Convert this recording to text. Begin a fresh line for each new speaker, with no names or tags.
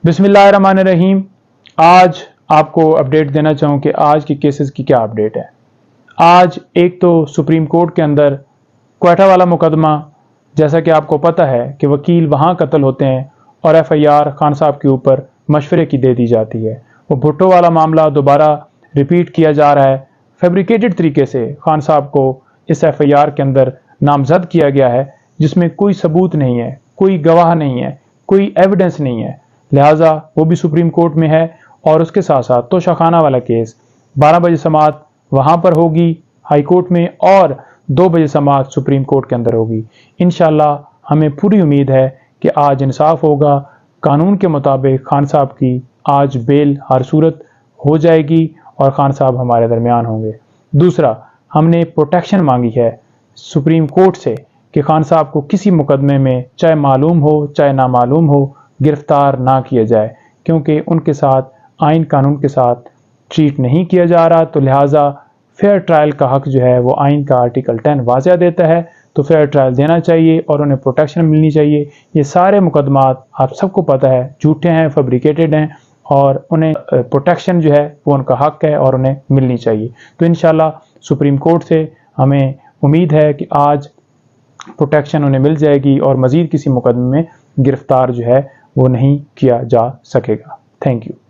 بسم اللہ الرحمن الرحیم۔ آج آپ کو اپڈیٹ دینا چاہوں کہ آج کی کیسز کی کیا اپڈیٹ ہے۔ آج ایک تو سپریم کورٹ کے اندر کوئٹہ والا مقدمہ، جیسا کہ آپ کو پتہ ہے کہ وکیل وہاں قتل ہوتے ہیں اور ایف آئی آر خان صاحب کے اوپر مشورے کی دے دی جاتی ہے۔ وہ بھٹو والا معاملہ دوبارہ ریپیٹ کیا جا رہا ہے۔ فیبریکیٹڈ طریقے سے خان صاحب کو اس ایف آئی آر کے اندر نامزد کیا گیا ہے، جس میں کوئی ثبوت نہیں ہے، کوئی گواہ نہیں ہے، کوئی ایویڈنس نہیں ہے۔ لہٰذا وہ بھی سپریم کورٹ میں ہے، اور اس کے ساتھ ساتھ توشہ خانہ والا کیس 12 بجے سماعت وہاں پر ہوگی ہائی کورٹ میں، اور 2 بجے سماعت سپریم کورٹ کے اندر ہوگی۔ انشاءاللہ ہمیں پوری امید ہے کہ آج انصاف ہوگا۔ قانون کے مطابق خان صاحب کی آج بیل ہر صورت ہو جائے گی اور خان صاحب ہمارے درمیان ہوں گے۔ دوسرا، ہم نے پروٹیکشن مانگی ہے سپریم کورٹ سے کہ خان صاحب کو کسی مقدمے میں چاہے معلوم ہو چاہے نامعلوم ہو گرفتار نہ کیا جائے، کیونکہ ان کے ساتھ آئین قانون کے ساتھ ٹریٹ نہیں کیا جا رہا۔ تو لہٰذا فیئر ٹرائل کا حق جو ہے وہ آئین کا آرٹیکل 10 واضح دیتا ہے، تو فیئر ٹرائل دینا چاہیے اور انہیں پروٹیکشن ملنی چاہیے۔ یہ سارے مقدمات آپ سب کو پتہ ہے جھوٹے ہیں، فیبریکیٹڈ ہیں، اور انہیں پروٹیکشن جو ہے وہ ان کا حق ہے اور انہیں ملنی چاہیے۔ تو انشاءاللہ سپریم کورٹ سے ہمیں امید ہے کہ آج پروٹیکشن انہیں مل جائے گی اور مزید کسی مقدمے میں گرفتار جو ہے وہ نہیں کیا جا سکے گا۔ Thank you.